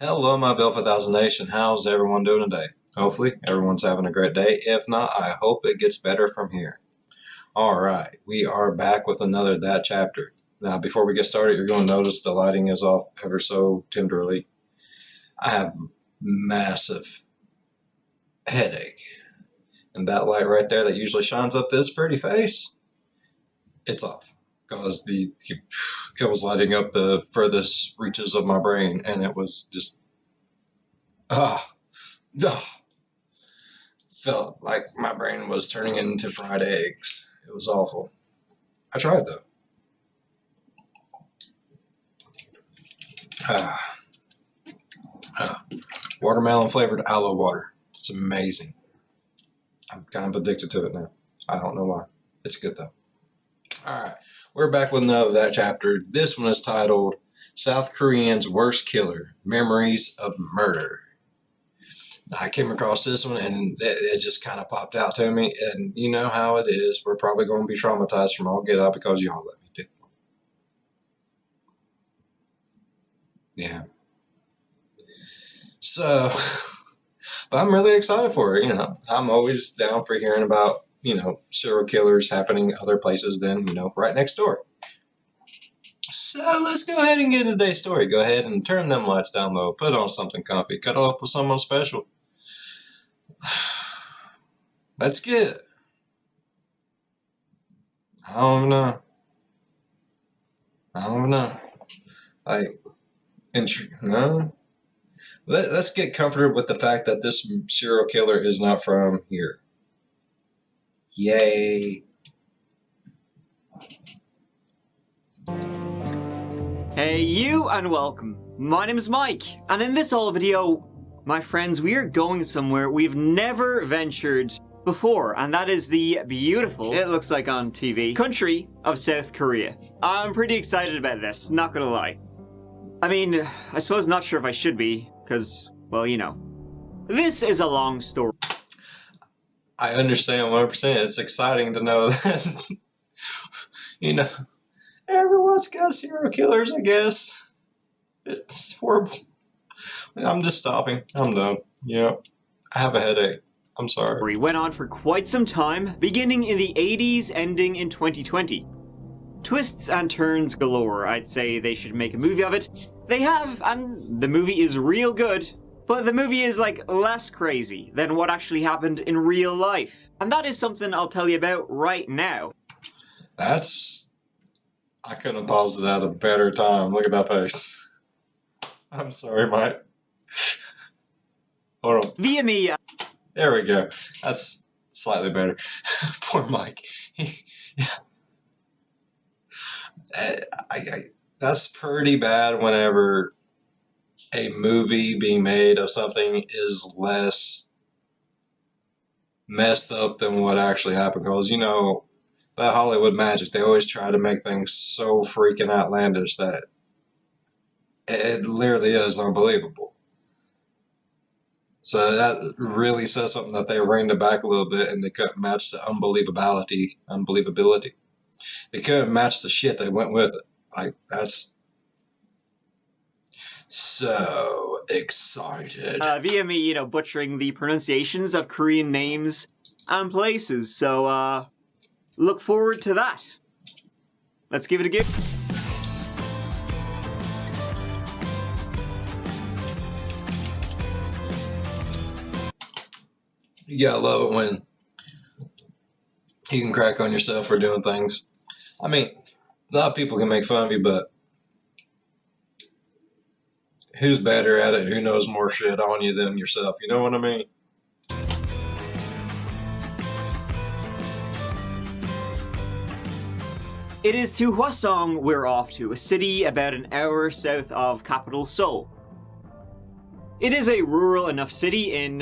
Hello, my Belfast Thousand Nation. How's everyone doing today? Hopefully, everyone's having a great day. If not, I hope it gets better from here. All right, we are back with another That Chapter. Now, before we get started, you're going to notice the lighting is off ever so tenderly. I have massive headache, and that light right there that usually shines up this pretty face, it's off because it was lighting up the furthest reaches of my brain, and it was just ah. Felt like my brain was turning into fried eggs. It was awful. I tried though. Ah, Watermelon flavored aloe water. It's amazing. I'm kind of addicted to it now. I don't know why. It's good though. Alright, we're back with another That Chapter. This one is titled South Korean's Worst Killer, Memories of Murder. I came across this one and it just kind of popped out to me. And you know how it is. We're probably going to be traumatized from all get out because y'all let me pick one. Yeah. So, but I'm really excited for it. I'm always down for hearing about, serial killers happening other places than, right next door. So let's go ahead and get into today's story. Go ahead and turn them lights down low. Put on something comfy. Cuddle up with someone special. Let's get. I don't know. Like, no. Let's get comforted with the fact that this serial killer is not from here. Yay. Hey you and welcome. My name is Mike, and in this whole video, my friends, we are going somewhere we've never ventured before, and that is the beautiful, it looks like on TV, country of South Korea. I'm pretty excited about this, not gonna lie. I mean, I suppose not sure if I should be, because, well, this is a long story. I understand 100%. It's exciting to know that, everyone's got serial killers, I guess. It's horrible. I'm just stopping. I'm done. Yep. I have a headache. I'm sorry. It went on for quite some time, beginning in the 80s, ending in 2020. Twists and turns galore. I'd say they should make a movie of it. They have, and the movie is real good, but the movie is like less crazy than what actually happened in real life. And that is something I'll tell you about right now. I couldn't have paused it at a better time. Look at that face. I'm sorry, Mike. Hold on. Via me. There we go. That's slightly better. Poor Mike. That's pretty bad whenever a movie being made of something is less messed up than what actually happened. Because, that Hollywood magic, they always try to make things so freaking outlandish that it literally is unbelievable. So that really says something that they reined it back a little bit and they couldn't match the unbelievability. They couldn't match the shit they went with it. Like, that's so excited. Via me, butchering the pronunciations of Korean names and places. So, look forward to that. Let's give it a go. You gotta love it when you can crack on yourself for doing things. I mean, a lot of people can make fun of you, but who's better at it? Who knows more shit on you than yourself? You know what I mean? It is to Hwasong we're off to, a city about an hour south of capital Seoul. It is a rural enough city in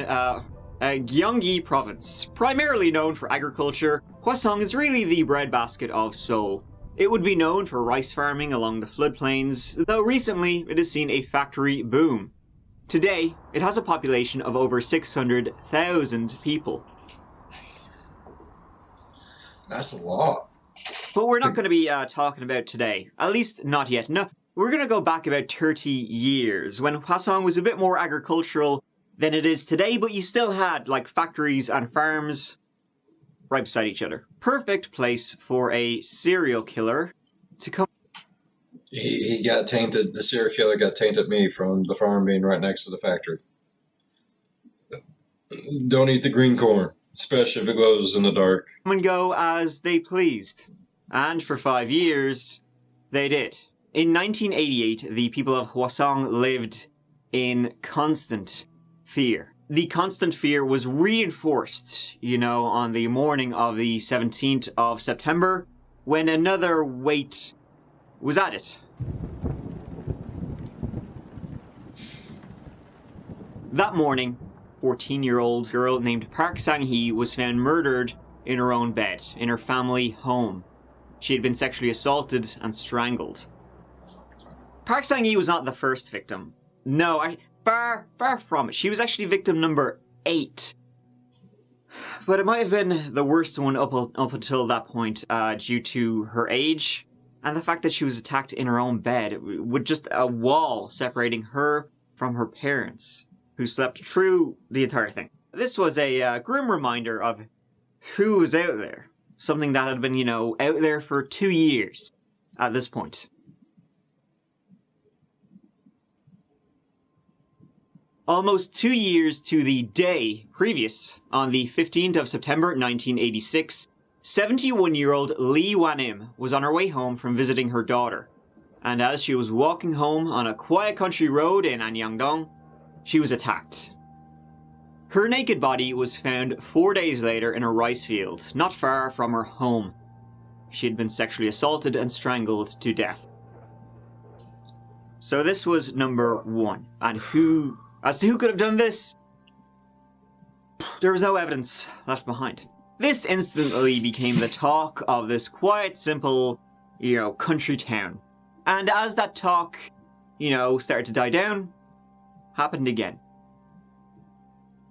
Gyeonggi province. Primarily known for agriculture, Hwasong is really the breadbasket of Seoul. It would be known for rice farming along the floodplains, though recently it has seen a factory boom. Today, it has a population of over 600,000 people. That's a lot. But we're not going to be talking about today. At least not yet. No, We're gonna go back about 30 years, when Hwasong was a bit more agricultural than it is today, but you still had, like, factories and farms right beside each other. Perfect place for a serial killer to come. He got tainted, the serial killer got tainted me from the farm being right next to the factory. Don't eat the green corn, especially if it glows in the dark. Come and go as they pleased. And for 5 years, they did. In 1988, the people of Hwasong lived in constant fear. The constant fear was reinforced, on the morning of the 17th of September, when another weight was added. That morning, 14-year-old girl named Park Sang-hee was found murdered in her own bed, in her family home. She had been sexually assaulted and strangled. Park Sang-hee was not the first victim. No, far from it. She was actually victim number 8. But it might have been the worst one up until that point, due to her age and the fact that she was attacked in her own bed, with just a wall separating her from her parents, who slept through the entire thing. This was a grim reminder of who was out there. Something that had been, out there for 2 years at this point. Almost 2 years to the day previous, on the 15th of September 1986, 71-year-old Lee Wan-im was on her way home from visiting her daughter. And as she was walking home on a quiet country road in Anyangdong, she was attacked. Her naked body was found 4 days later in a rice field, not far from her home. She had been sexually assaulted and strangled to death. So this was number 1. And as to who could have done this, there was no evidence left behind. This instantly became the talk of this quiet, simple, country town. And as that talk, started to die down, happened again.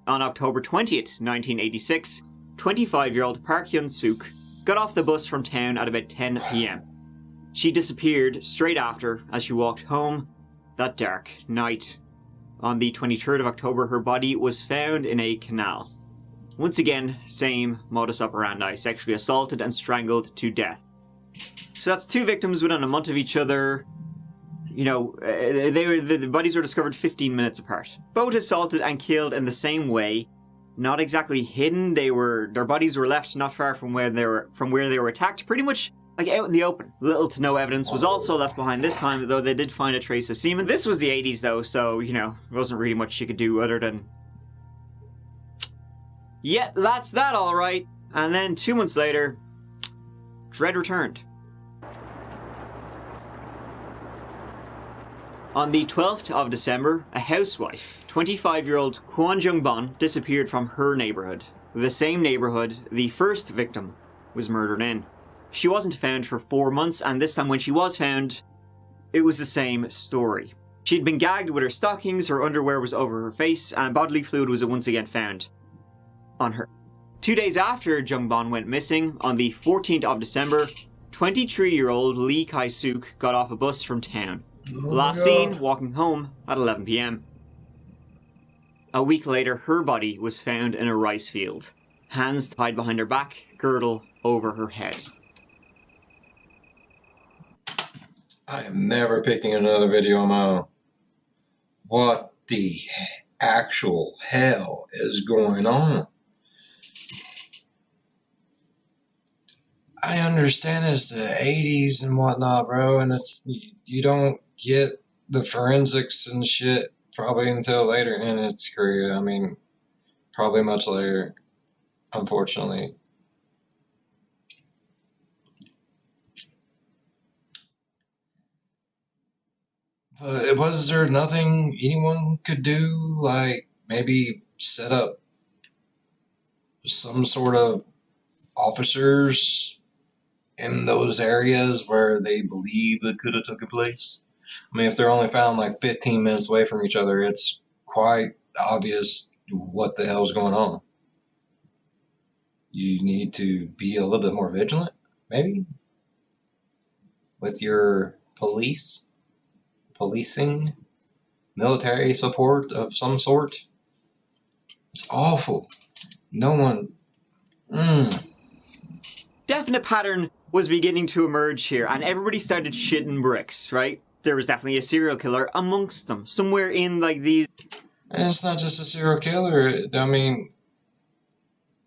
On October 20th, 1986, 25-year-old Park Hyun-suk got off the bus from town at about 10 p.m. She disappeared straight after as she walked home that dark night. On the 23rd of October, her body was found in a canal. Once again, same modus operandi, sexually assaulted and strangled to death. So that's 2 victims within a month of each other. The bodies were discovered 15 minutes apart. Both assaulted and killed in the same way. Not exactly hidden. Their bodies were left not far from where they were attacked. Pretty much like out in the open. Little to no evidence was also left behind this time, though they did find a trace of semen. This was the 80s though, so there wasn't really much you could do other than, yeah, that's that alright. And then 2 months later, dread returned. On the 12th of December, a housewife, 25-year-old Kwon Jung-bon, disappeared from her neighborhood. The same neighborhood the first victim was murdered in. She wasn't found for 4 months, and this time when she was found, it was the same story. She'd been gagged with her stockings, her underwear was over her face, and bodily fluid was once again found on her. 2 days after Jung-bon went missing, on the 14th of December, 23-year-old Lee Kai-suk got off a bus from town. Last seen walking home at 11 p.m. A week later, her body was found in a rice field. Hands tied behind her back, girdle over her head. I am never picking another video on my own. What the actual hell is going on? I understand it's the 80s and whatnot, bro, and you don't get the forensics and shit probably until later in its career. I mean, probably much later, unfortunately. But was there nothing anyone could do, like maybe set up some sort of officers in those areas where they believe it could have taken place? I mean, if they're only found like 15 minutes away from each other, it's quite obvious what the hell's going on. You need to be a little bit more vigilant, maybe, with your police. policing, military support of some sort. It's awful. No one. Definite pattern was beginning to emerge here, and everybody started shitting bricks, right? There was definitely a serial killer amongst them, somewhere in like these. And it's not just a serial killer. I mean,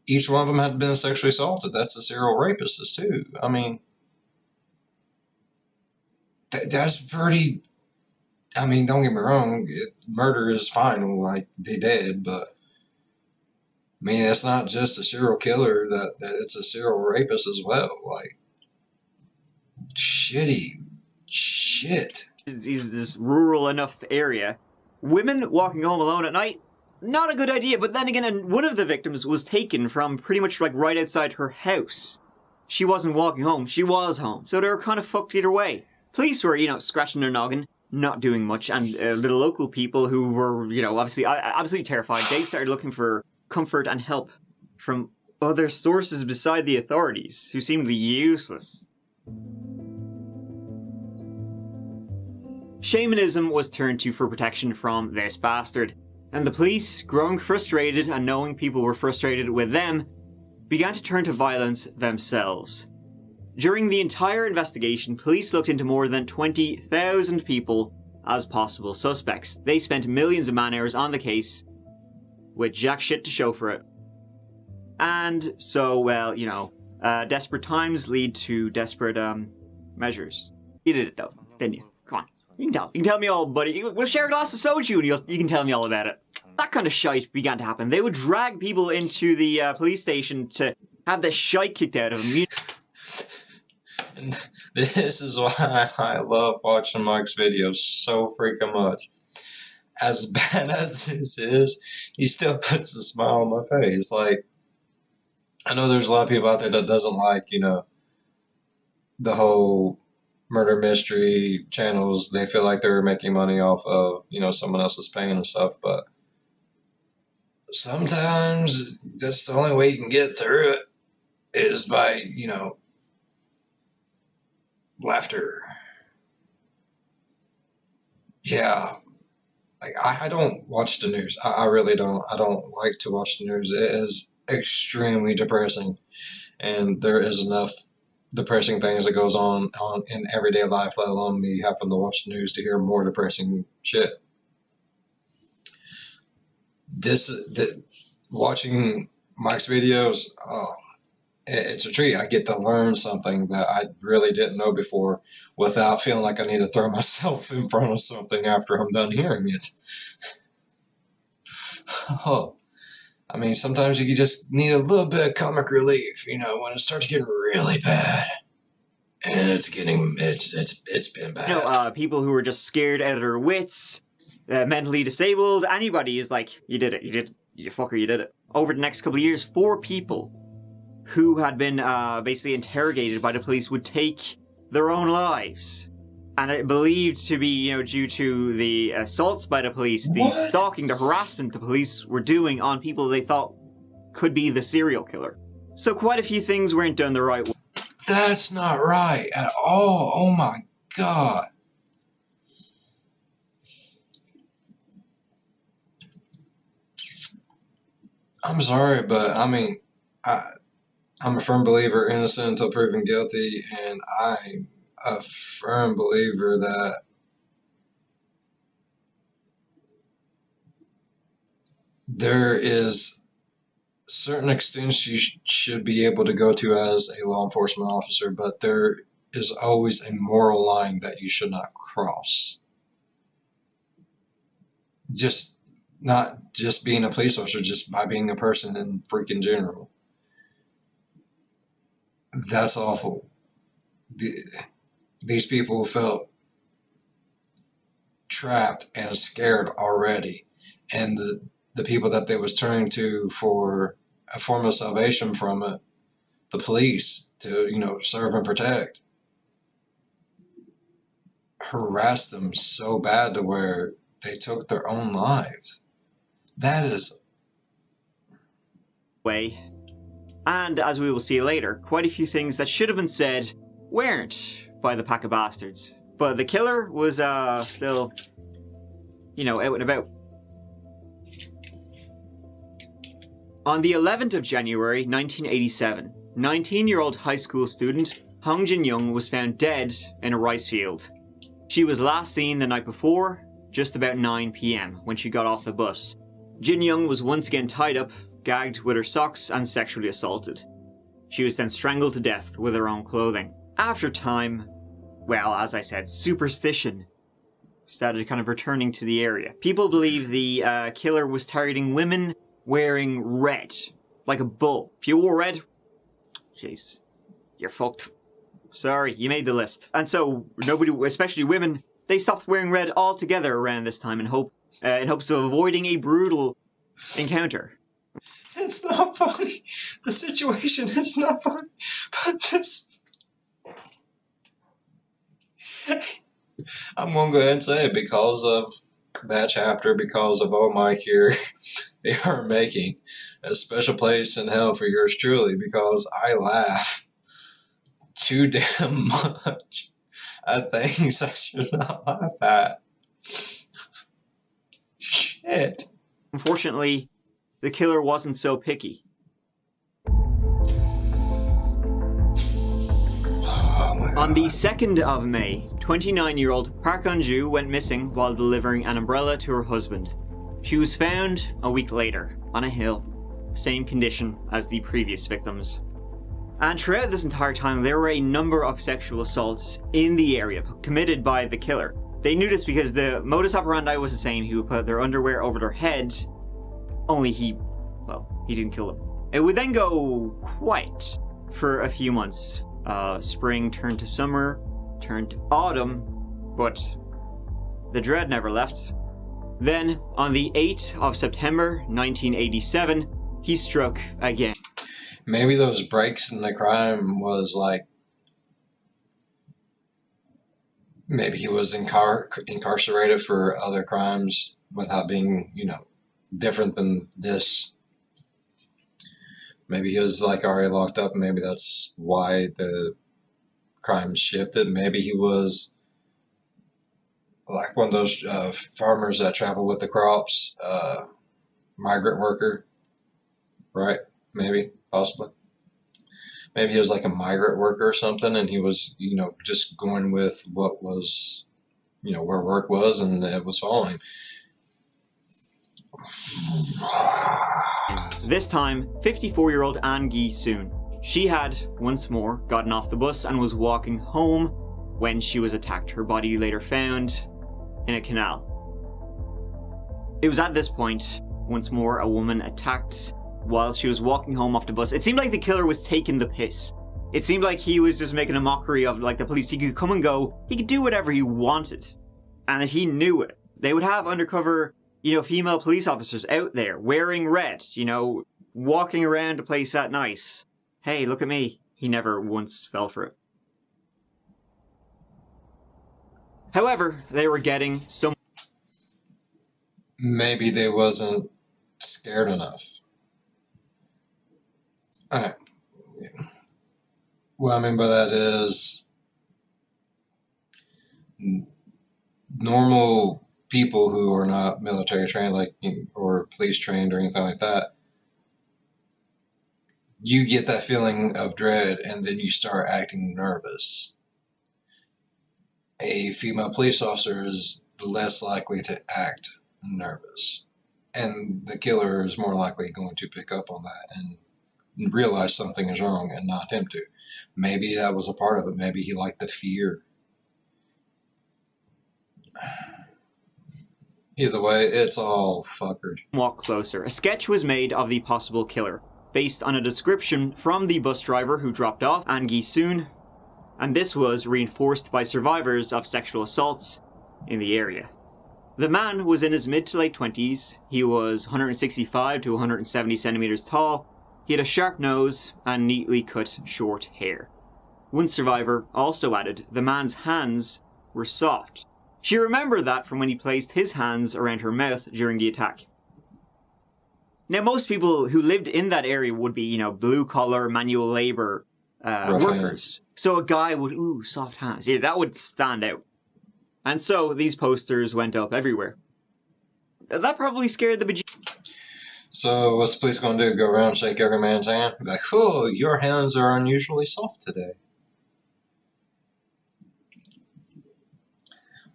each one of them had been sexually assaulted. That's a serial rapist too. I mean, that's pretty. I mean, don't get me wrong. Murder is fine, like they did, but I mean, it's not just a serial killer. That it's a serial rapist as well. Like, shitty shit. This rural enough area. Women walking home alone at night, not a good idea. But then again, one of the victims was taken from pretty much like right outside her house. She wasn't walking home, she was home. So they were kind of fucked either way. Police were, scratching their noggin, not doing much. And little local people who were, obviously absolutely terrified, they started looking for comfort and help from other sources beside the authorities, who seemed useless. Shamanism was turned to for protection from this bastard, and the police, growing frustrated and knowing people were frustrated with them, began to turn to violence themselves. During the entire investigation, police looked into more than 20,000 people as possible suspects. They spent millions of man-hours on the case, with jack shit to show for it. And so, well, desperate times lead to desperate measures. You did it though, didn't you? Come on. You can tell me all, buddy. We'll share a glass of soju and you can tell me all about it. That kind of shite began to happen. They would drag people into the police station to have the shite kicked out of them. And this is why I love watching Mike's videos so freaking much. As bad as this is, he still puts a smile on my face. Like, I know there's a lot of people out there that doesn't like, the whole murder mystery channels. They feel like they're making money off of, someone else's pain and stuff, but sometimes that's the only way you can get through it is by, laughter. Yeah. Like, I don't watch the news. I really don't. I don't like to watch the news. It is extremely depressing. And there is enough depressing things that goes on in everyday life, let alone me having to watch the news to hear more depressing shit. Watching Mike's videos, it's a treat. I get to learn something that I really didn't know before without feeling like I need to throw myself in front of something after I'm done hearing it. Oh, I mean, sometimes you just need a little bit of comic relief, when it starts getting really bad. And it's been bad. People who are just scared out of their wits, mentally disabled, anybody is like, you did it, you fucker, you did it. Over the next couple of years, 4 people who had been basically interrogated by the police would take their own lives. And it believed to be, due to the assaults by the police, the stalking, the harassment the police were doing on people they thought could be the serial killer. So quite a few things weren't done the right way. That's not right at all. Oh my God. I'm sorry, but I mean, I'm a firm believer innocent until proven guilty, and I'm a firm believer that there is certain extents you should be able to go to as a law enforcement officer, but there is always a moral line that you should not cross. Just not just being a police officer, just by being a person in freaking general. That's awful. These people felt trapped and scared already, and the people that they was turning to for a form of salvation from it, the police, to serve and protect, harassed them so bad to where they took their own lives. That is way. And as we will see later, quite a few things that should have been said weren't by the pack of bastards. But the killer was still, out and about. On the 11th of January 1987, 19-year-old high school student Hong Jin-young was found dead in a rice field. She was last seen the night before, just about 9 p.m, when she got off the bus. Jin-young was once again tied up, gagged with her socks, and sexually assaulted. She was then strangled to death with her own clothing. After time, well, as I said, superstition started kind of returning to the area. People believe the killer was targeting women wearing red, like a bull. If you wore red, Jesus, you're fucked. Sorry, you made the list. And so nobody, especially women, they stopped wearing red altogether around this time in hopes of avoiding a brutal encounter. It's not funny. The situation is not funny. But this... I'm going to go ahead and say it because of that chapter, because of Oh Mike here, they are making a special place in hell for yours truly, because I laugh too damn much at things I should not laugh at. Shit. Unfortunately, the killer wasn't so picky. On the 2nd of May, 29-year-old Park Eun-ju went missing while delivering an umbrella to her husband. She was found a week later, on a hill, same condition as the previous victims. And throughout this entire time, there were a number of sexual assaults in the area committed by the killer. They knew this because the modus operandi was the same. He would put their underwear over their heads, only he didn't kill them. It would then go quiet for a few months. Spring turned to summer, turned to autumn, but the dread never left. Then, on the 8th of September 1987, he struck again. Maybe those breaks in the crime was like, maybe he was incarcerated for other crimes without being, different than this. Maybe he was like already locked up. Maybe that's why the crime shifted. Maybe he was like one of those farmers that travel with the crops, migrant worker, right? Maybe, possibly. Maybe he was like a migrant worker or something, and he was, just going with what was, where work was, and it was following. This time, 54-year-old An Gi-soon. She had, once more, gotten off the bus and was walking home when she was attacked. Her body later found in a canal. It was at this point, once more, a woman attacked while she was walking home off the bus. It seemed like the killer was taking the piss. It seemed like he was just making a mockery of the police. He could come and go. He could do whatever he wanted. And he knew it. They would have undercover, female police officers out there wearing red, walking around the place at night. Hey, look at me. He never once fell for it. However, they were getting some... Maybe they wasn't scared enough. Alright. What I mean by that is normal people who are not military trained, or police trained or anything like that, you get that feeling of dread and then you start acting nervous. A female police officer is less likely to act nervous, and the killer is more likely going to pick up on that and realize something is wrong and not attempt to. Maybe that was a part of it. Maybe he liked the fear. Either way, it's all fuckered. Walk closer. A sketch was made of the possible killer, based on a description from the bus driver who dropped off An Gi-soon, and this was reinforced by survivors of sexual assaults in the area. The man was in his mid to late 20s. He was 165 to 170 centimeters tall. He had a sharp nose and neatly cut short hair. One survivor also added the man's hands were soft. She remembered that from when he placed his hands around her mouth during the attack. Now, most people who lived in that area would be, blue-collar, manual labor workers. So a guy would, soft hands. Yeah, that would stand out. And so these posters went up everywhere. That probably scared the So what's the police going to do? Go around and shake every man's hand? Be like, oh, your hands are unusually soft today.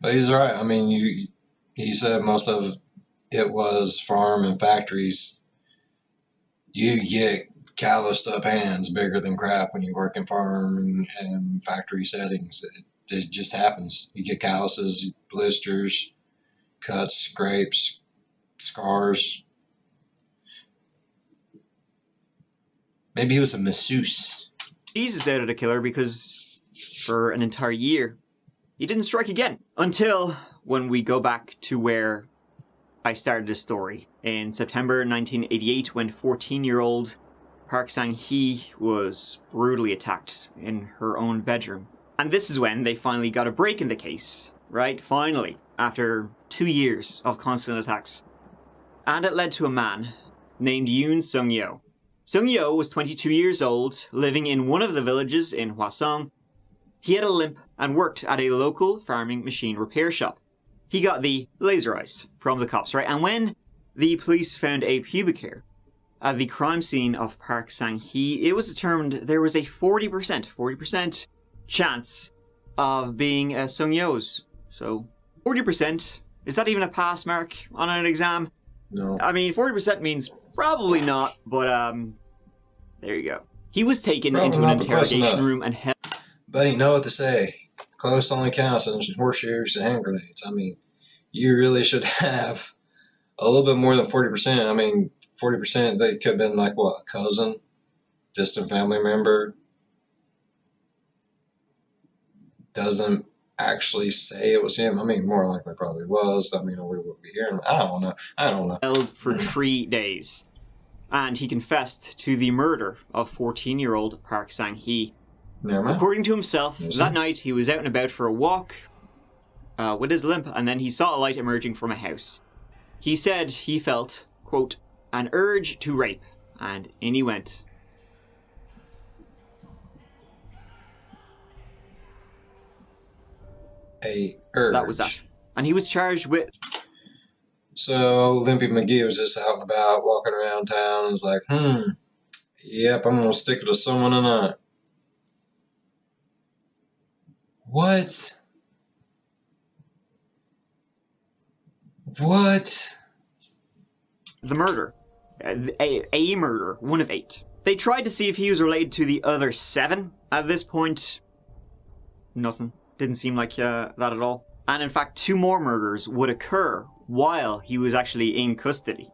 But he's right. I mean, he said most of it was farm and factories. You get calloused up hands bigger than crap when you work in farm and factory settings. It just happens. You get calluses, blisters, cuts, scrapes, scars. Maybe he was a masseuse. Jesus out of the killer because for an entire year, he didn't strike again. Until when we go back to where I started this story. In September 1988, when 14-year-old Park Sang-hee was brutally attacked in her own bedroom. And this is when they finally got a break in the case, right? Finally, after 2 years of constant attacks. And it led to a man named Yoon Sung-yeol. Sung-yeol was 22 years old, living in one of the villages in Hwasong. He had a limp and worked at a local farming machine repair shop. He got the laser eyes from the cops, right? And when the police found a pubic hair at the crime scene of Park Sang-hee, it was determined there was a 40% chance of being Sung-yeol's. So 40%, is that even a pass mark on an exam? No. I mean, 40% means probably not, but there you go. He was taken Probably into not, an but close interrogation enough. room and held. But you know what to say. Close only counts in horseshoes and hand grenades. I mean, you really should have a little bit more than 40%. I mean, 40%, they could have been like, what, a cousin? Distant family member? Doesn't actually say it was him. I mean, more likely probably was. I mean, we would be hearing. I don't know. Held for 3 days. And he confessed to the murder of 14-year-old Park Sang-hee. Never mind. According to himself, Yes, that sir. night he was out and about for a walk with his limp, and then he saw a light emerging from a house. He said he felt, quote, an urge to rape, and in he went. A urge. That was that. And he was charged with... So Limpy McGee was just out and about, walking around town, and was like, yep, I'm gonna stick it to someone tonight. What? What? the murder. A murder, 1 of 8. They tried to see if he was related to the other 7. At this point, nothing. Didn't seem like that at all. And in fact, 2 more murders would occur while he was actually in custody.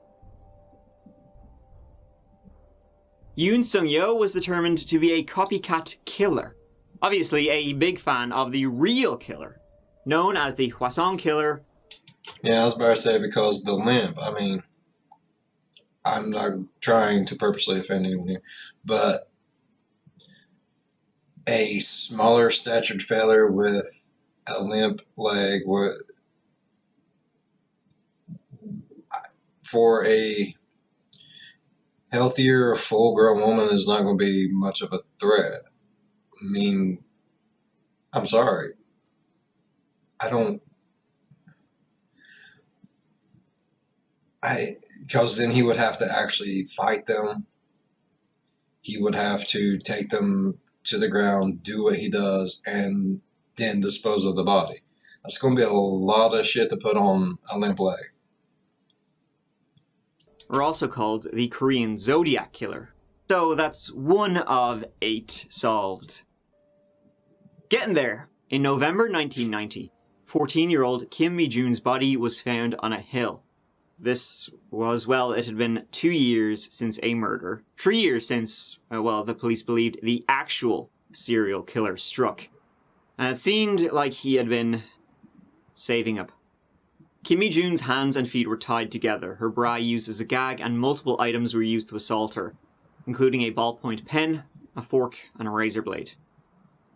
Yoon Sung-yeol was determined to be a copycat killer. Obviously a big fan of the real killer, known as the Hwasong Killer. Yeah, I was about to say because the limp, I mean, I'm not trying to purposely offend anyone here, but a smaller statured feller with a limp leg for a healthier, full-grown woman is not going to be much of a threat. I mean, I'm sorry. Because then he would have to actually fight them. He would have to take them to the ground, do what he does, and then dispose of the body. That's going to be a lot of shit to put on a limp leg. Or also called the Korean Zodiac Killer. So that's 1 of 8 solved. Getting there. In November 1990, 14-year-old Kim Mi-jun's body was found on a hill. This was, well, it had been 2 years since a murder. 3 years since, the police believed the actual serial killer struck. And it seemed like he had been saving up. Kim Mi-jun's hands and feet were tied together, her bra used as a gag, and multiple items were used to assault her, including a ballpoint pen, a fork, and a razor blade.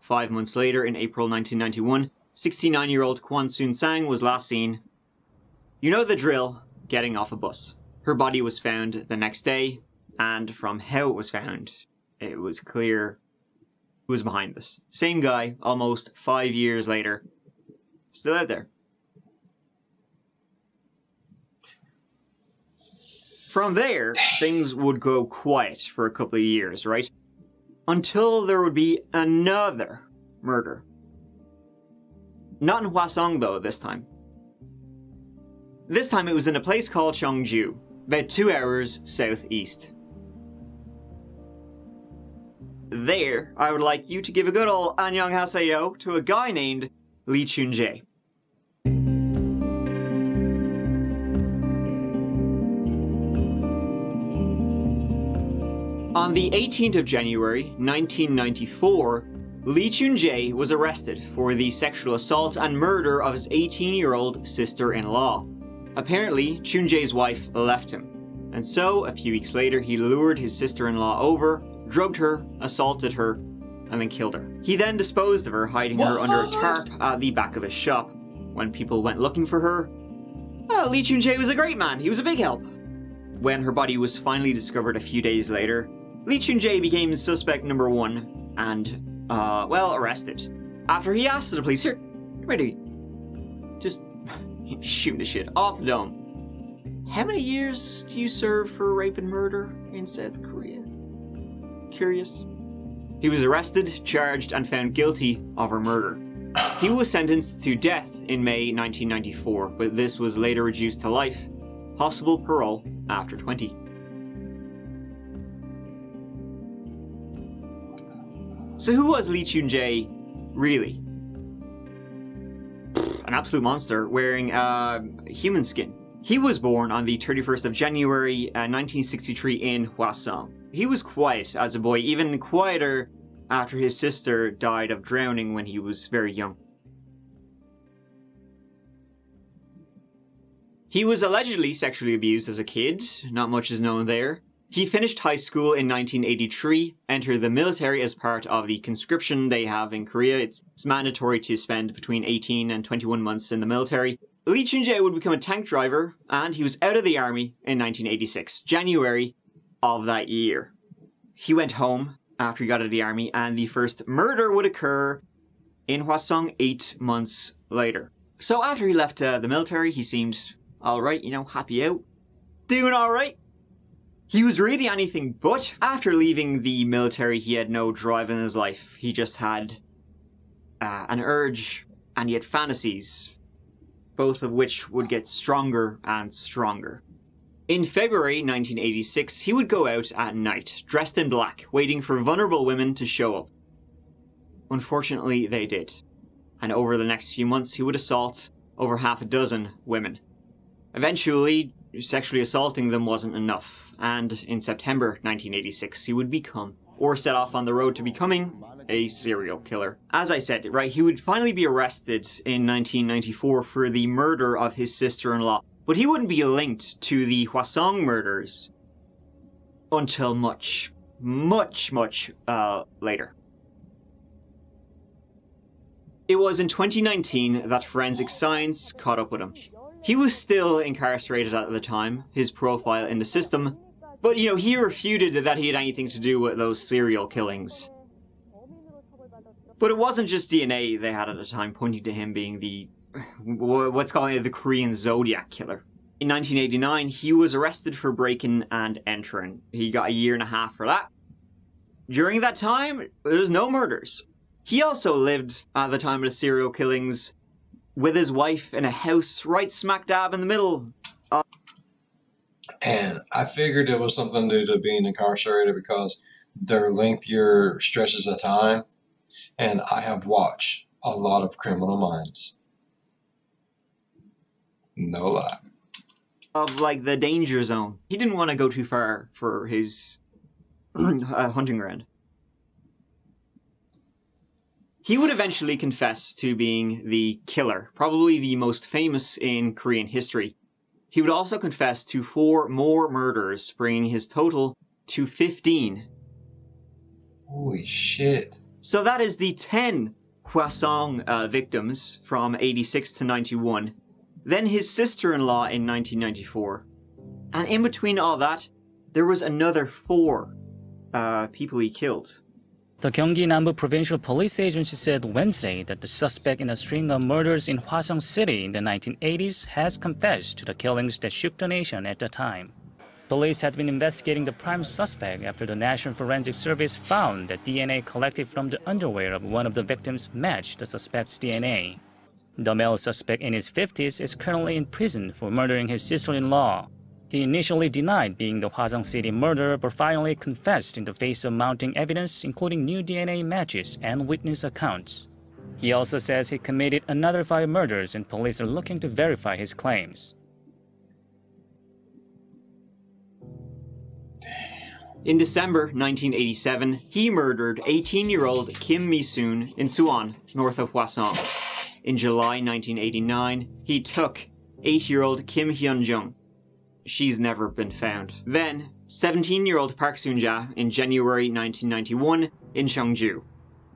5 months later, in April 1991, 69-year-old Kwon Soon-sang was last seen, you know the drill, getting off a bus. Her body was found the next day, and from how it was found, it was clear who was behind this. Same guy, almost 5 years later, Still out there. From there, things would go quiet for a couple of years, right? Until there would be another murder. Not in Hwasong, though, this time. This time it was in a place called Cheongju, about 2 hours southeast. There, I would like you to give a good ol' annyeonghaseyo to a guy named Lee Chun-jae. On the 18th of January, 1994, Lee Chun-jae was arrested for the sexual assault and murder of his 18-year-old sister-in-law. Apparently, Chun-jae's wife left him, and so, a few weeks later, he lured his sister-in-law over, drugged her, assaulted her, and then killed her. He then disposed of her, hiding her under a tarp at the back of his shop. When people went looking for her, well, Lee Chun-jae was a great man, he was a big help. When her body was finally discovered a few days later, Lee Chun-jae became suspect number 1 and, arrested. After he asked the police, "Here, come here, just shooting the shit off the dome. How many years do you serve for rape and murder in South Korea? Curious." He was arrested, charged, and found guilty of her murder. He was sentenced to death in May 1994, but this was later reduced to life. Possible parole after 20. So who was Lee Chun-jae really? An absolute monster wearing human skin. He was born on the 31st of January 1963 in Hwasong. He was quiet as a boy, even quieter after his sister died of drowning when he was very young. He was allegedly sexually abused as a kid, not much is known there. He finished high school in 1983, entered the military as part of the conscription they have in Korea. It's mandatory to spend between 18 and 21 months in the military. Lee Chun-jae would become a tank driver, and he was out of the army in 1986, January of that year. He went home after he got out of the army, and the first murder would occur in Hwasong 8 months later. So after he left the military, he seemed alright, happy out. Doing alright. He was really anything but. After leaving the military, he had no drive in his life. He just had an urge, and he had fantasies, both of which would get stronger and stronger. In February 1986, he would go out at night, dressed in black, waiting for vulnerable women to show up. Unfortunately, they did. And over the next few months, he would assault over half a dozen women. Eventually, sexually assaulting them wasn't enough, and in September 1986 he would become, or set off on the road to becoming, a serial killer. As I said, right, he would finally be arrested in 1994 for the murder of his sister-in-law, but he wouldn't be linked to the Hwasong murders until much later. It was in 2019 that forensic science caught up with him. He was still incarcerated at the time, his profile in the system, but he refuted that he had anything to do with those serial killings. But it wasn't just DNA they had at the time pointing to him being what's called the Korean Zodiac Killer. In 1989, he was arrested for breaking and entering. He got 1.5 years for that. During that time, there was no murders. He also lived, at the time of the serial killings, with his wife in a house right smack dab in the middle. And I figured it was something due to being incarcerated because they're lengthier stretches of time. And I have watched a lot of Criminal Minds. No lie. Of the danger zone. He didn't want to go too far for his hunting ground. He would eventually confess to being the killer, probably the most famous in Korean history. He would also confess to 4 more murders, bringing his total to 15. Holy shit. So that is the 10 Hwasong victims from 86 to 91. Then his sister-in-law in 1994. And in between all that, there was another 4 people he killed. The Gyeonggi Nambu Provincial Police Agency said Wednesday that the suspect in a string of murders in Hwaseong City in the 1980s has confessed to the killings that shook the nation at the time. Police had been investigating the prime suspect after the National Forensic Service found that DNA collected from the underwear of one of the victims matched the suspect's DNA. The male suspect in his 50s is currently in prison for murdering his sister-in-law. He initially denied being the Hwaseong City murderer but finally confessed in the face of mounting evidence including new DNA matches and witness accounts. He also says he committed another 5 murders and police are looking to verify his claims. In December 1987, he murdered 18-year-old Kim Mi-soon in Suwon, north of Hwaseong. In July 1989, he took 8-year-old Kim Hyun-jung. She's never been found. Then, 17-year-old Park Soon-ja in January 1991 in Cheongju.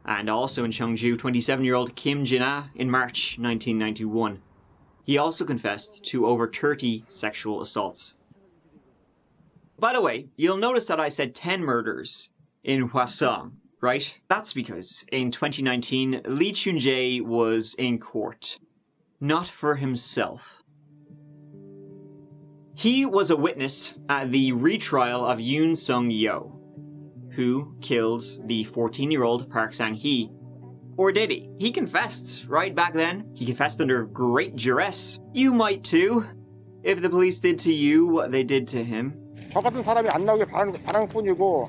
And also in Cheongju, 27-year-old Kim Jin-ah in March 1991. He also confessed to over 30 sexual assaults. By the way, you'll notice that I said 10 murders in Hwaseong, right? That's because in 2019, Lee Chun-jae was in court. Not for himself. He was a witness at the retrial of Yoon Sung-yeol, who killed the 14-year-old Park Sang-hee. Or did he? He confessed, right back then. He confessed under great duress. You might too, if the police did to you what they did to him. 저 같은 사람이 안 나오길 바라는 뿐이고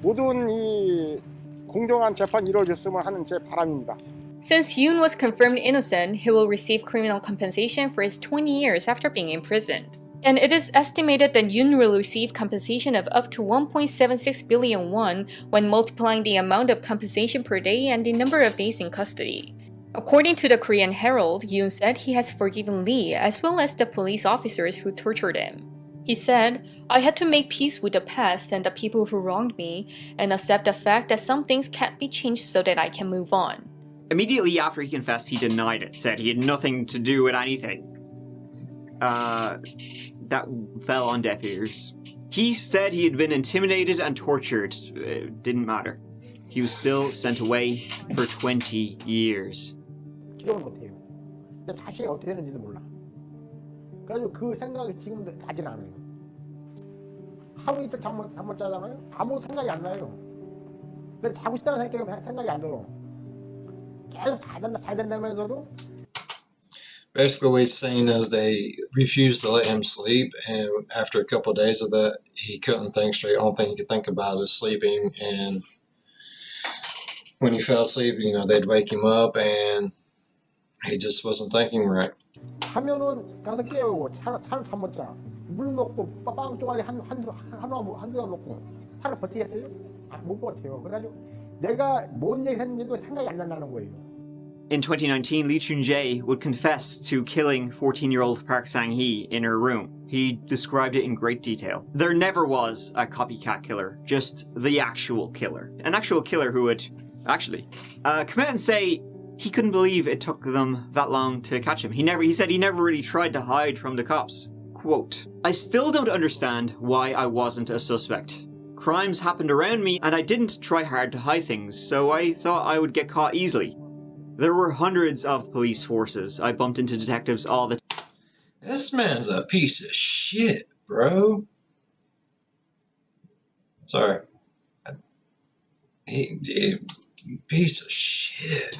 모든 이 공정한 재판이 이루어졌으면 하는 제 바람입니다. Since Yoon was confirmed innocent, he will receive criminal compensation for his 20 years after being imprisoned. And it is estimated that Yoon will receive compensation of up to 1.76 billion won when multiplying the amount of compensation per day and the number of days in custody. According to the Korean Herald, Yoon said he has forgiven Lee as well as the police officers who tortured him. He said, "I had to make peace with the past and the people who wronged me and accept the fact that some things can't be changed so that I can move on." Immediately after he confessed, he denied it, said he had nothing to do with anything. That fell on deaf ears. He said he had been intimidated and tortured. It didn't matter. He was still sent away for 20 years. 기억을 못해요. 근데 자식이 어떻게 되는지도 몰라. 그래가지고 그 생각이 지금도 나질 않아요. 하루 이틀 잠 못 자잖아요. 아무 생각이 안 나요. 근데 자고 싶다는 생각이 안 들어. 계속 잘 된다면서도. Basically, what he's saying is they refused to let him sleep, and after a couple of days of that, he couldn't think straight. Only thing he could think about is sleeping, and when he fell asleep, they'd wake him up, and he just wasn't thinking right. 하면은 가서 깨우고 차를 잠 못 자. 물 먹고 빵 쪼가리 한두 개 먹고 차를 버티겠어요? 못 버텨요. 그래가지고 내가 뭔 얘기를 했는지도 생각이 안 난다는 거예요. In 2019, Lee Chun-jae would confess to killing 14-year-old Park Sang-hee in her room. He described it in great detail. There never was a copycat killer, just the actual killer. An actual killer who would, actually, come out and say he couldn't believe it took them that long to catch him. He said he never really tried to hide from the cops. Quote, "I still don't understand why I wasn't a suspect. Crimes happened around me and I didn't try hard to hide things, so I thought I would get caught easily. There were hundreds of police forces. I bumped into detectives all the time." This man's a piece of shit, bro. Sorry. He piece of shit.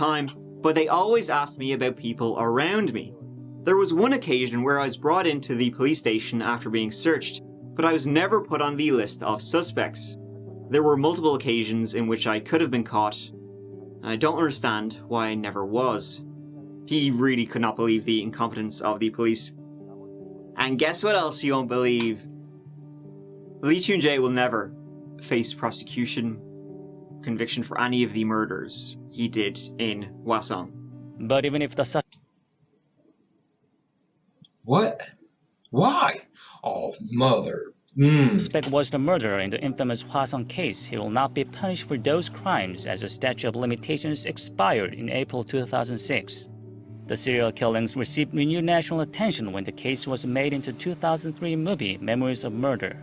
But they always asked me about people around me. There was one occasion where I was brought into the police station after being searched, but I was never put on the list of suspects. There were multiple occasions in which I could have been caught. I don't understand why I never was. He really could not believe the incompetence of the police. And guess what else he won't believe? Lee Chun-jae will never face prosecution, conviction for any of the murders he did in Hwaseong. But even if the What? Why? Oh, mother. suspect was the murderer in the infamous Hwaseong case, he will not be punished for those crimes as the statute of limitations expired in April 2006. The serial killings received renewed national attention when the case was made into 2003 movie Memories of Murder.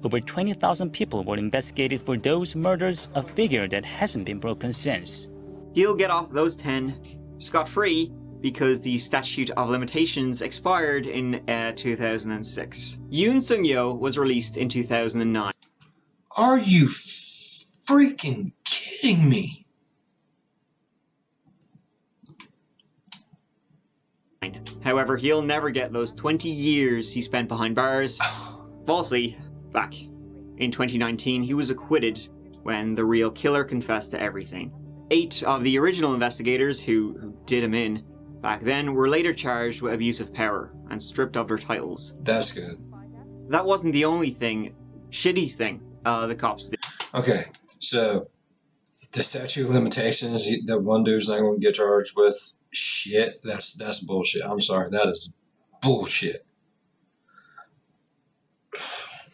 Over 20,000 people were investigated for those murders, a figure that hasn't been broken since. He'll get off those 10 scot-free because the statute of limitations expired in 2006. Yoon Sung-yeol was released in 2009. Are you freaking kidding me? However, he'll never get those 20 years he spent behind bars. Falsely, back in 2019, he was acquitted when the real killer confessed to everything. 8 of the original investigators who did him in back then were later charged with abuse of power and stripped of their titles. That's good. That wasn't the only shitty thing the cops did. Okay, so the statute of limitations, the one dude's not going to get charged with shit. That's bullshit. I'm sorry, that is bullshit.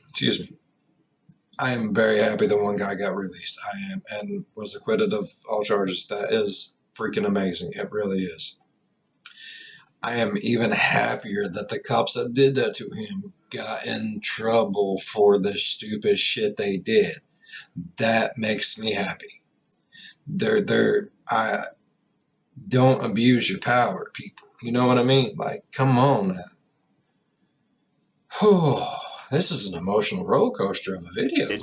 Excuse me. I am very happy the one guy got released. I am, and was acquitted of all charges. That is freaking amazing. It really is. I am even happier that the cops that did that to him got in trouble for the stupid shit they did. That makes me happy. I don't abuse your power, people. You know what I mean? Like, come on now. Oh, this is an emotional roller coaster of a video.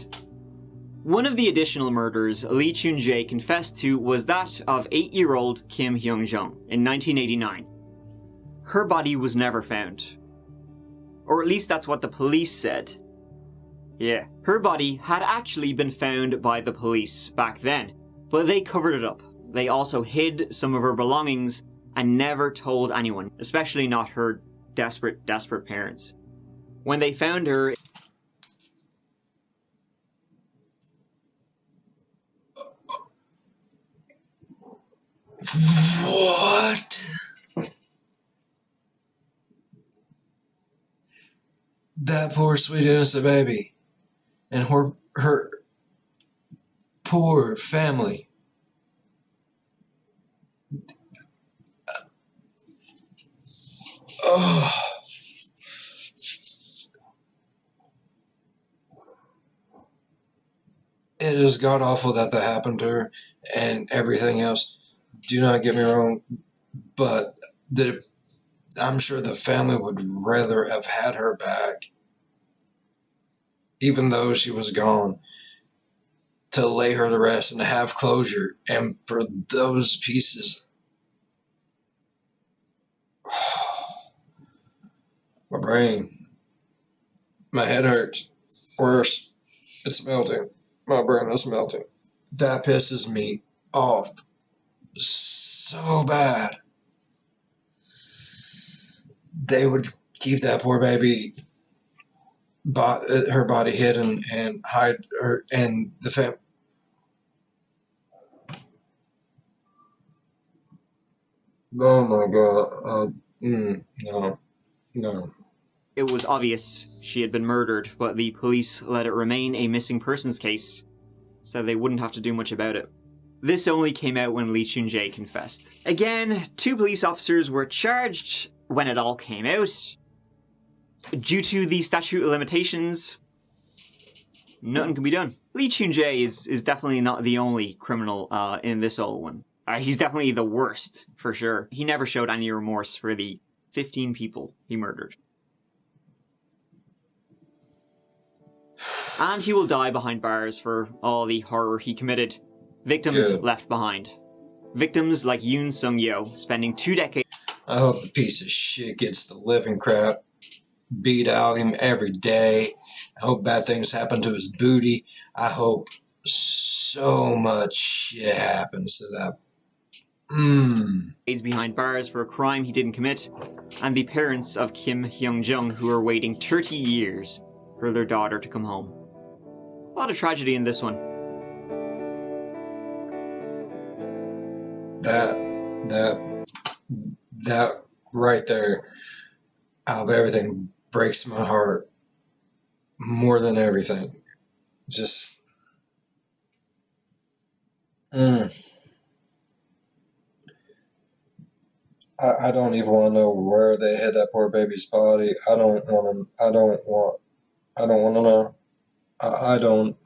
One of the additional murders Lee Chun-jae confessed to was that of 8-year-old Kim Hyung-jung in 1989. Her body was never found. Or at least that's what the police said. Yeah, her body had actually been found by the police back then, but they covered it up. They also hid some of her belongings and never told anyone, especially not her desperate parents. When they found her... What? That poor sweet innocent baby. And her poor family. Oh. It is god awful that happened to her and everything else. Do not get me wrong, but I'm sure the family would rather have had her back, even though she was gone, to lay her to rest and to have closure. And for those pieces, my brain, my head hurts. Worse, it's melting. My brain is melting. That pisses me off so bad. They would keep that poor baby, her body hidden, and hide her and the family. Oh my God! No. It was obvious she had been murdered, but the police let it remain a missing persons case, so they wouldn't have to do much about it. This only came out when Lee Chun-jae confessed. Again, 2 police officers were charged when it all came out. Due to the statute of limitations, nothing can be done. Lee Chun-jae is definitely not the only criminal in this old one. He's definitely the worst, for sure. He never showed any remorse for the 15 people he murdered. And he will die behind bars for all the horror he committed. Victims left behind. Victims like Yoon Sung-yeol, spending 2 decades... I hope the piece of shit gets the living crap beat out of him every day. I hope bad things happen to his booty. I hope so much shit happens to that. Behind bars for a crime he didn't commit. And the parents of Kim Hyung-jung, who are waiting 30 years for their daughter to come home. A lot of tragedy in this one. That right there, out of everything, breaks my heart more than everything. Just, I don't even want to know where they hid that poor baby's body. I don't want to know. I don't.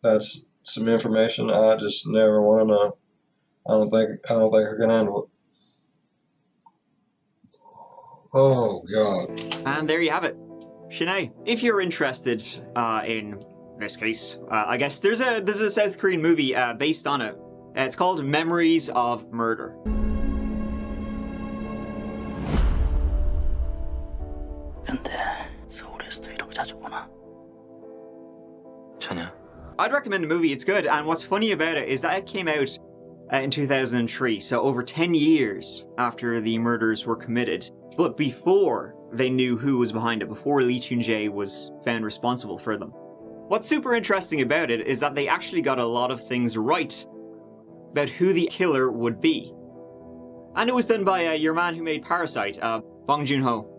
That's some information I just never want to know. I don't think I can handle it. Oh God. And there you have it. Shanae, if you're interested in this case, I guess there's a South Korean movie based on it. It's called Memories of Murder. 근데 서울에서도 이런 거 자주 보나? 전혀. I'd recommend the movie, it's good, and what's funny about it is that it came out in 2003, so over 10 years after the murders were committed, but before they knew who was behind it, before Lee Chun-jae was found responsible for them. What's super interesting about it is that they actually got a lot of things right about who the killer would be. And it was done by your man who made Parasite, Bong Joon-ho.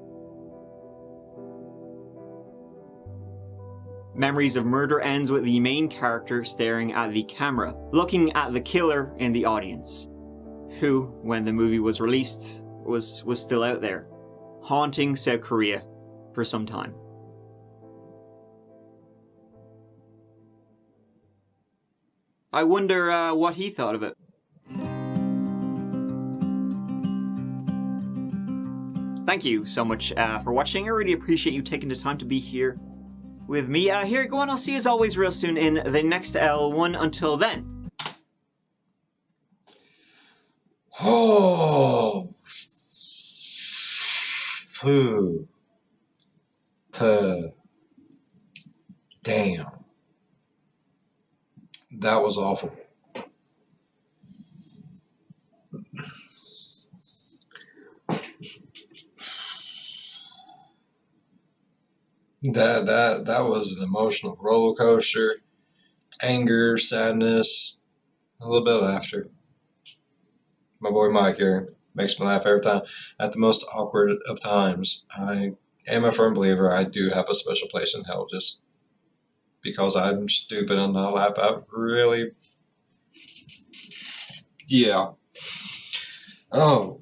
Memories of Murder ends with the main character staring at the camera, looking at the killer in the audience, who, when the movie was released, was still out there, haunting South Korea for some time. I wonder what he thought of it. Thank you so much for watching. I really appreciate you taking the time to be here with me. Here, go on. I'll see you as always real soon in the next L1. Until then. Oh. Phew. Damn. That was awful. That was an emotional roller coaster. Anger, sadness, a little bit of laughter. My boy Mike here makes me laugh every time. At the most awkward of times, I am a firm believer I do have a special place in hell just because I'm stupid and not laugh out. Really? Yeah. Oh,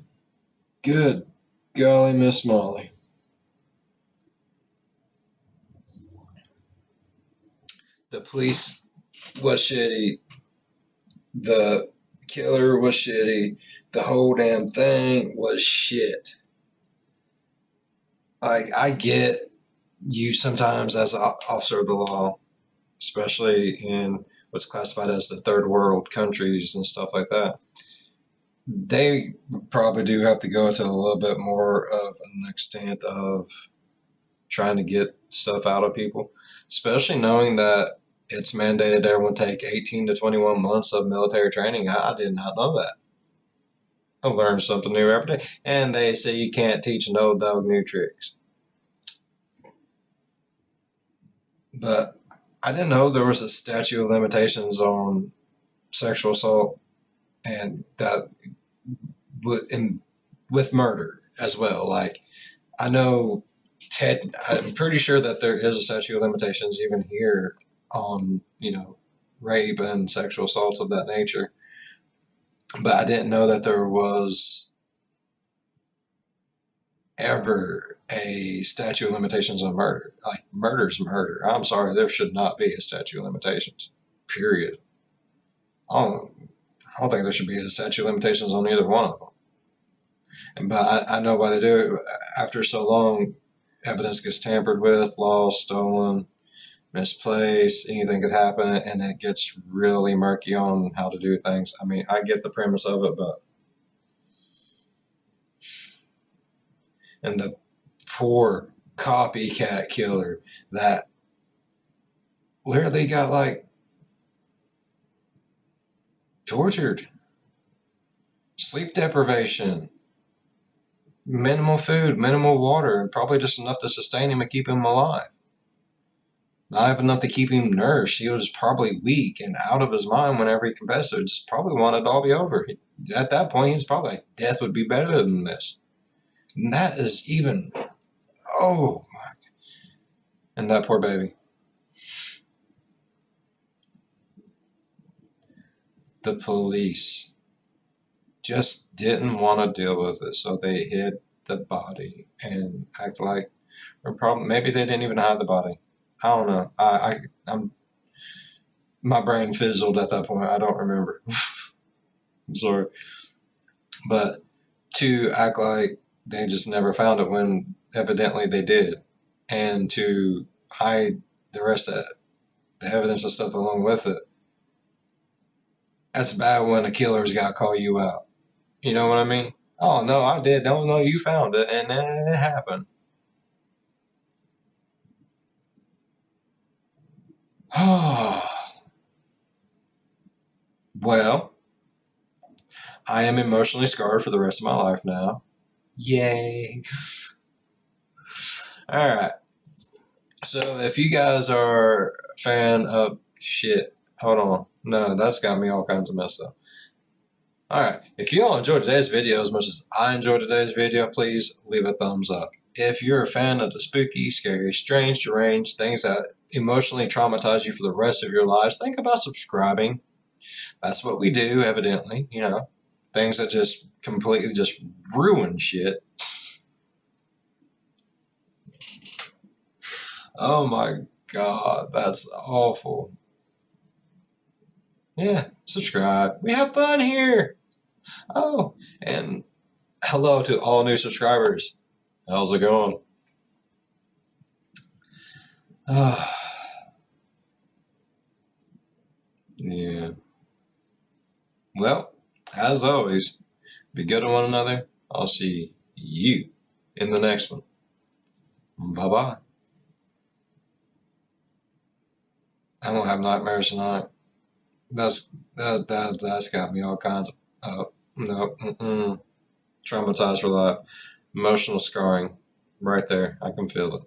good golly, Miss Molly. The police was shitty. The killer was shitty. The whole damn thing was shit. I get you sometimes as an officer of the law, especially in what's classified as the third world countries and stuff like that. They probably do have to go to a little bit more of an extent of trying to get stuff out of people, especially knowing that it's mandated everyone take 18 to 21 months of military training. I did not know that. I learn something new every day. And they say you can't teach an old dog new tricks. But I didn't know there was a statute of limitations on sexual assault and that with murder as well. Like, I know I'm pretty sure that there is a statute of limitations even here on, rape and sexual assaults of that nature. But I didn't know that there was ever a statute of limitations on murder. Like, murder's murder. I'm sorry, there should not be a statute of limitations. Period. I don't think there should be a statute of limitations on either one of them. But I know why they do it. After so long, evidence gets tampered with, lost, stolen, misplaced, anything could happen, and it gets really murky on how to do things. I mean, I get the premise of it, but and the poor copycat killer that literally got tortured, sleep deprivation, minimal food, minimal water, and probably just enough to sustain him and keep him alive. Not even enough to keep him nourished. He was probably weak and out of his mind whenever he confessed. It just probably wanted it all to be over. At that point, he's probably like, death would be better than this. And that is even, oh my. And that poor baby. The police just didn't want to deal with it, so they hid the body and act like, or maybe they didn't even hide the body. I don't know. I'm my brain fizzled at that point. I don't remember. I'm sorry. But to act like they just never found it when evidently they did, and to hide the rest of the evidence and stuff along with it, that's bad when a killer's got to call you out. You know what I mean? Oh, no, I did. No, you found it, and then it happened. Well, I am emotionally scarred for the rest of my life now. Yay. Alright. So if you guys are a fan of shit, hold on. No, that's got me all kinds of messed up. Alright. If you all enjoyed today's video as much as I enjoyed today's video, please leave a thumbs up. If you're a fan of the spooky, scary, strange, deranged, things that emotionally traumatize you for the rest of your lives, think about subscribing. That's what we do, evidently, you know. Things that just completely just ruin shit. Oh my god, that's awful. Yeah, subscribe. We have fun here. Oh, and hello to all new subscribers. How's it going? Yeah. Well, as always, be good to one another. I'll see you in the next one. Bye-bye. I'm gonna have nightmares tonight. That's got me all kinds of traumatized for life. Emotional scarring right there. I can feel it.